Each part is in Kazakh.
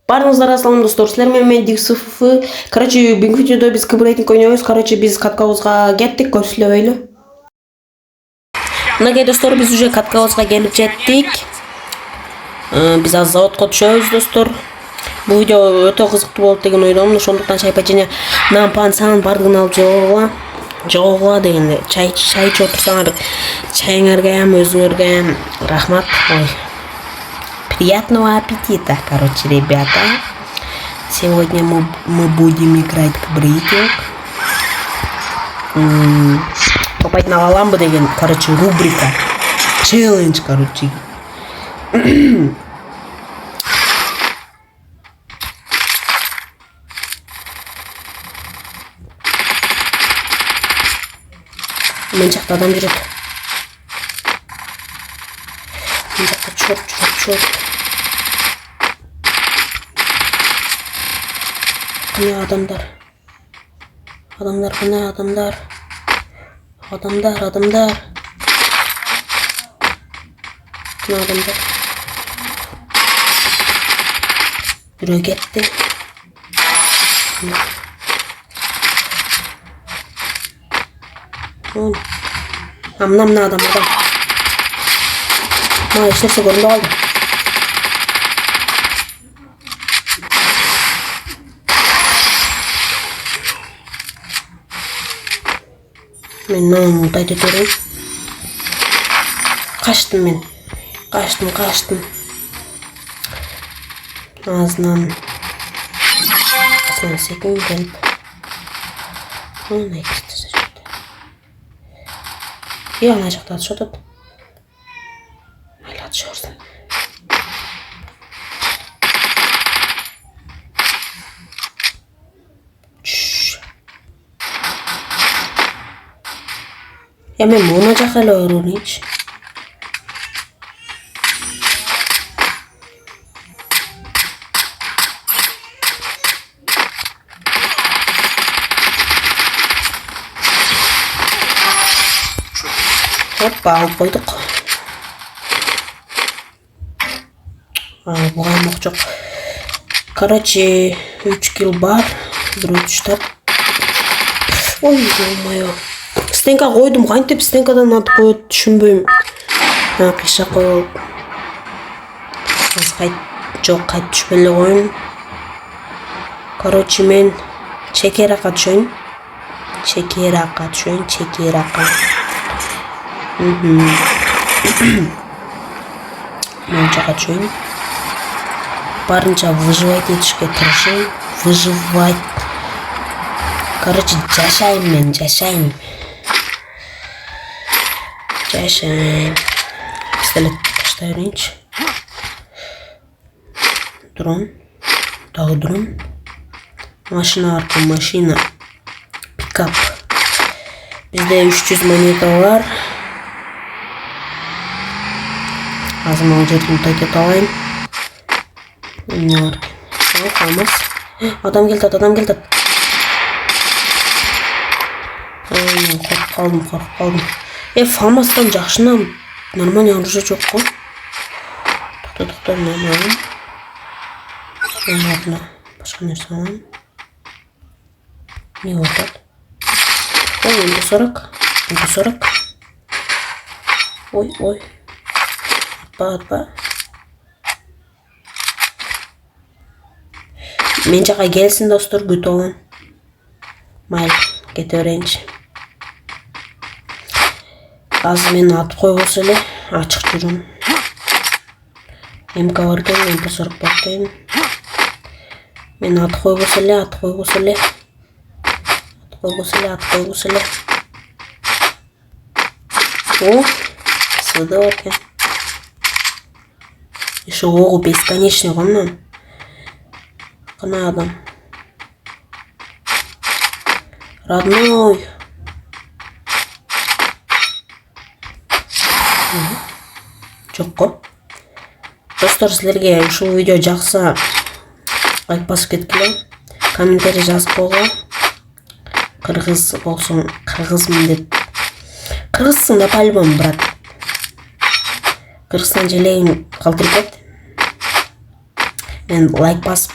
Барыңыздарга салам достор, силер менен мен Диксф. Короче, бүгүнкү видеодо биз кибрейдинг ойнойбуз. Короче, биз каткабызга кеттик, көрсүлөбөйлү. Мынакей достор, биз уже каткабызга келип жеттик. Биз азыр заводко түшөбүз достор. Бул видео өтө кызыктуу болот деген ойдомун. Ошондуктан чай печенье, нан, пан, сан бардыгын алып жогогула дегенде. Чай ичип отурсаңар, чайыңарга ham, өзүңөргө ham рахмат. Ой. Приятного аппетита, короче, ребята. Сегодня мы будем играть в брейдинг. Попасть на ламбу деген, короче, рубрика. Челлендж, короче. Мен жакта адам жүрөт. Мен жакта чорт. Кане адамдар. Кане адамдар. Кане адамдар. Бирөө кетти. Мына адам. Мына эч нерсе көрүнбөй калды. Мен мынаны тайта көрөйүн. Качтым мен. Качтым. Азынан секунд келип. Ана экстесе жүрдү. Ана жакта атышат. Айла атышырсың. Мен мына жака эле өрүнүчү. Hoppa, alып койдук. Буга мок жок. Короче, 3 килл бар. Бирөө түштап. Ой, жомайо. Стенка койдум, кантип стенкадан атып коет, түшүнбөйм. Кыйша коюп. Кайт түшпөй эле коеюн. Короче, мен чекеракка түшөйүн. Чекеракка. Мен жака түшөйүн. Барынча выживать этишке тырышайын. Выживать. Короче, жашайм. Пистолет таштай берейинчи. Дрон. Машина арка, пикап. Бизде 300 монета бар. Азыр могу жерден тайтеп алайын. Эмне бар? Алмаз. Адам келатат. Коркуп калдым. Фамастан жакшынам. Нормально оружие жок го. Токто, нормально. Ладно, башка нерсе алам. Не отат. Ой, 40. Ой. Атпа. Мен жака келсин достор, күтүп алам. Майыл, кете берейинчи. Азыр мен атып койбосо эле, ачык жүрүм. МК бар экен, MP40 бар экен. Мен атып койбосо эле. О, сыды бар экен. Еще огу бесконечный го мынан. Кана адам. Родной. Жок го. Достор, силерге ушул видео жакса, лайк басып кеткиле. Комментарий жазып койгула. Кыргыз болсоң, кыргызмын деп. Кыргызсың да по-любому, брат. Кыргызстан желегин калтырып кет. мен лайк басып,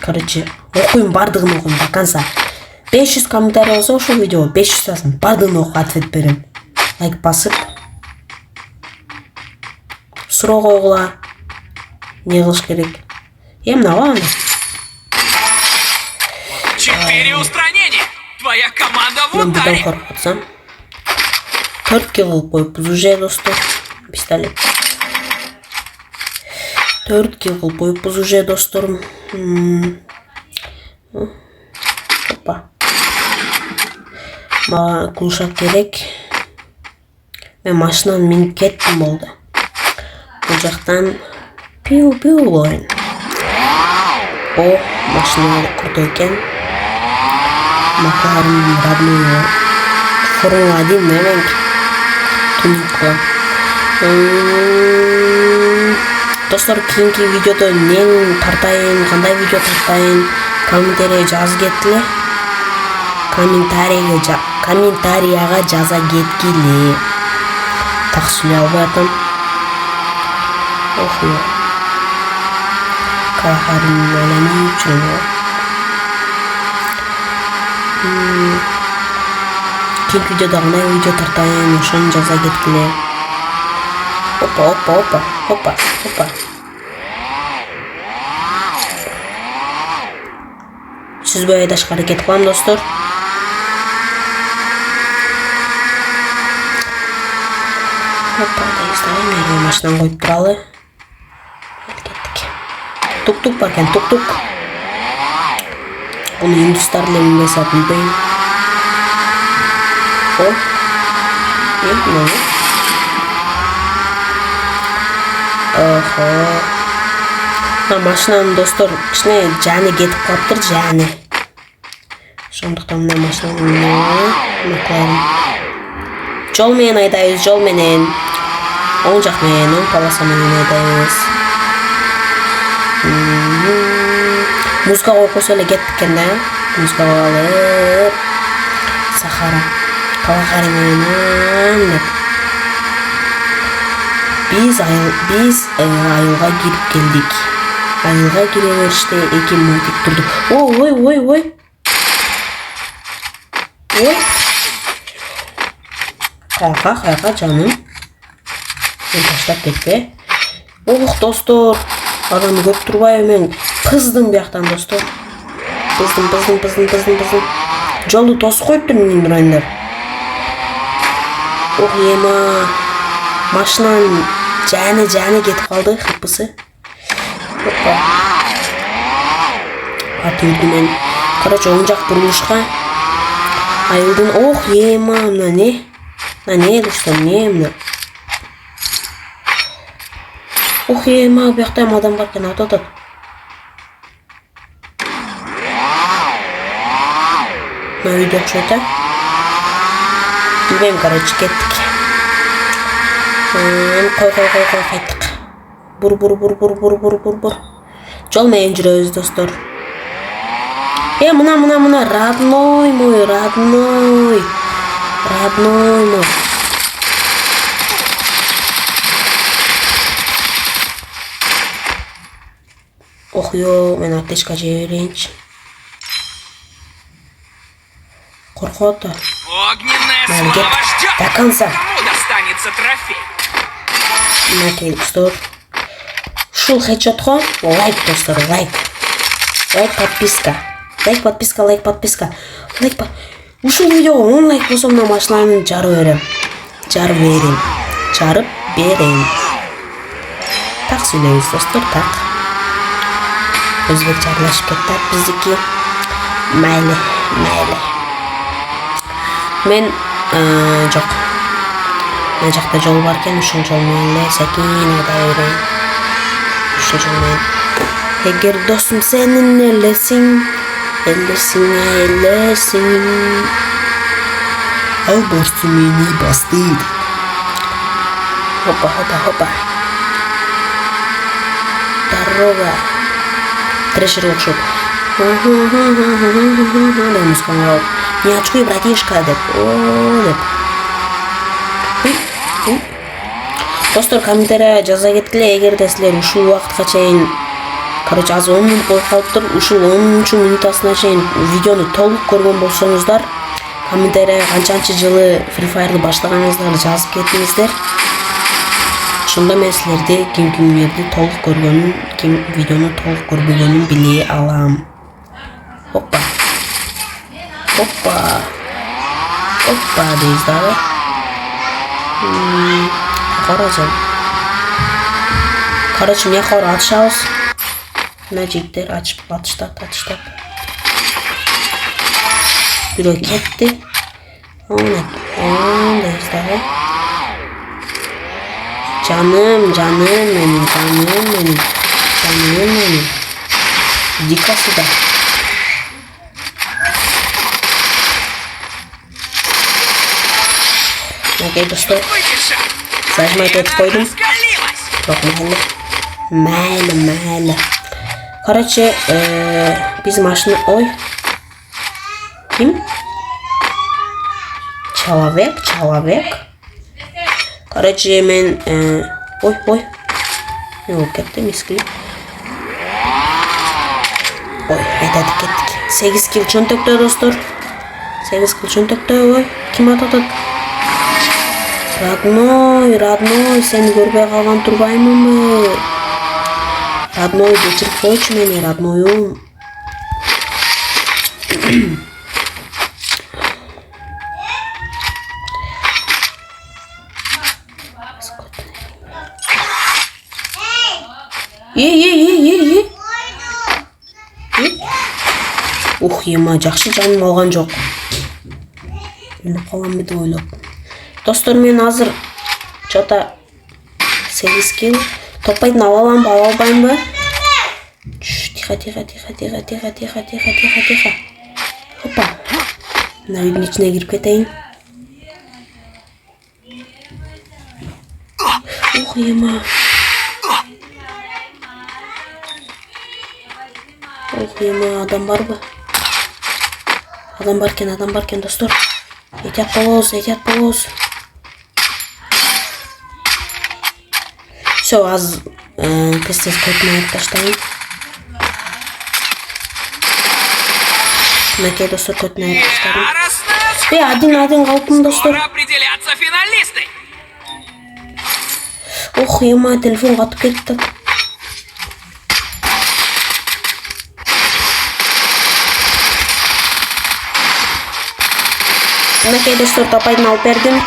короче, окуйм, бардығын окуйм до конца. 500 комментарий болса ошол видео 500 жазым, бардығын окуп ответ берем. Лайк басып, суроо койгула, не кылыш керек. Мынага аны. 4 устранения. Твоя команда в Мен ударе. будан коркуп атсам. 4 килл кылып коюпбуз уже, достор. Пистолет. 4 килл кылып коюпбуз уже, досторум. Опа. Мага кушак керек. Мен машинаны минип кеттим болду. Бул жактан пиу-пиу болойн. О, машина крутой экен. Макларен родной. Формула-1 неменг. Тунуклы. Достор, кийинки видеодо эмнени тартайын, кандай видео тартайын, комментарийге жазып кеткиле. Комментарияга жаза кеткиле. Так сүйлөй албай атам. Ох, кахарым элени үчүн. Кийинки видеодо кандай видео тартайын, ошону жаза кеткиле. Опа. Сүзбөй айдашка аракет кылам, достор. Опа, дайыстайын, машинаны коюп туралы. Кеттик. Тук-тук бар экен, тук-тук. Буну индустар эле минбесе билбейм. О. Мына. Охо. Машинанын, достор, кичине жаны кетип калыптыр, жаны. Ошондуктан мына машинаны маклайм. Жол менен айдайбыз, жол менен. Оң жак менен, оң полоса менен айдайбыз. Музыка коюп койсо эле кетти экен да. Музыка коюп. Сахара. Калахари менен. Биз айылга кирип келдик. Айылга кире бериште эки мультик турду. Ой. Кайка жаным. Мен таштап кетпе. Ох, достор. Адам көп турбайбы, мен кыздым бияктан, достор. Кыздым. Жолду тосуп коюптур менин дурайындар. Ох, ема. Машинанын жаны кетип калды, хыппысы. Опа. Атырды мен. Короче, оң жак бурулушка. Айылдын, ох, ема, мына не? Мына не, достор, не мына? Ох, ема, буякта эми адам бар экен, атат. Мына үйдө окшойт, билбейм, короче, кеттик. Кой, кайттык. Бур. Жол менен жүрөбүз, достор. Мына, родной мой. Ох, мен аптечка жей берейинчи. Коркуп атат. Огненная слава ждет. До конца. Кому достанется трофей? Накей, достор. Ушул хедшотко лайк, достор, лайк. Лайк, подписка. Ушул видеого 10 лайк болсо мына машинаны жарып берем. Так сүйлөйбүз, достор, так. Өзбек жарлашып кетти биздики. Майлы. Мен жок. Мына жакта жол бар экен, ушул жол менен эле секин айдай берейин. Ушул жол менен. Эгер досум сенин элесиң. Алборсу мени бастыр. Хопа. Дорога. Трешер окшоп. Не очкуй, братишка, деп. Достор, комментария жаза кеткиле, эгерде силер ушул убакытка чейин, короче, азыр 10 минут болуп калыптыр. Ушул 10 минутасына чейин видеону толук көргөн болсоңуздар, комментария канчанчы жылы Free Fire'ды баштаганыңыздарды жазып кетиңиздер. Ошондо мен силерди ким кимдерди толук көргөнүн, ким видеону толук көрбөгөнүн биле алам. Оппа. Оппа. Оппа дейбиз дагы. Короче, мияка барып атышабыз. Мына жигиттер атышат. Бирөө кетти. Дейбиз дагы. Canım benim. Dikası da. Okey dostlar. Zajmayı da koydum. Çok mahalle. Короче, biz maşını oy. Kim? Человек. Короче, мен ой. Yok kettim iskili. Oy, aytadık kettik. 8 kill çöntöktö dostlar. 8 kill çöntöktö oy. Kim atadı? Radnoy, seni görmeye kalan turbayım mı? Radnoy, geçirip koyç meni, Radnoy'um. Ye. Ема, жакшы жаным алган жок. Өлүп калам деп ойлоп. Достор, мен азыр чота 8 kill топпайтын ала аламбы, ала албаймбы? Тихо. Опа. Мына үйдүн ичине кирип кетейин. Ема. Ема, адам барбы? Адам баркен достор. Этят болоз. Всё, аз тез көтүнө айтып таштайын. Мынакей достор, көтүнө айтып таштайын. Один калыптын достор. Определяться финалисты. Ема, телефон катып кетти. Мынакей достор, топайдын алып бердим.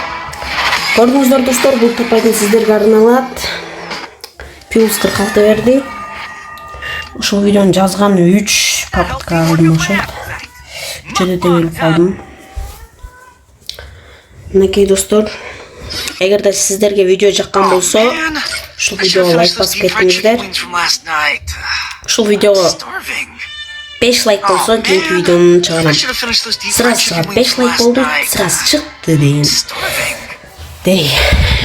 Көрдүңүздөр достор, бул топайдын сиздерге арналат. Плюс 46 берди. Ушул видеону жазган 3 попытка алдым ошо. Үчөдө тебелип калдым. Мынакей достор, эгерде сиздерге видео жаккан болсо, ушул видеого лайк басып кетиңиздер. Ушул видеого 5 лайк болсо, кийинки видеону чыгарам. Сразу 5 лайк болду, сразу чыкты дейин.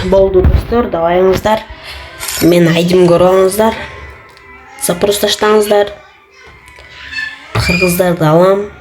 Болду достор, давайыңыздар. Мен айдым көрүп алыңыздар. Запрос таштаңыздар. Кыргыздарды алам.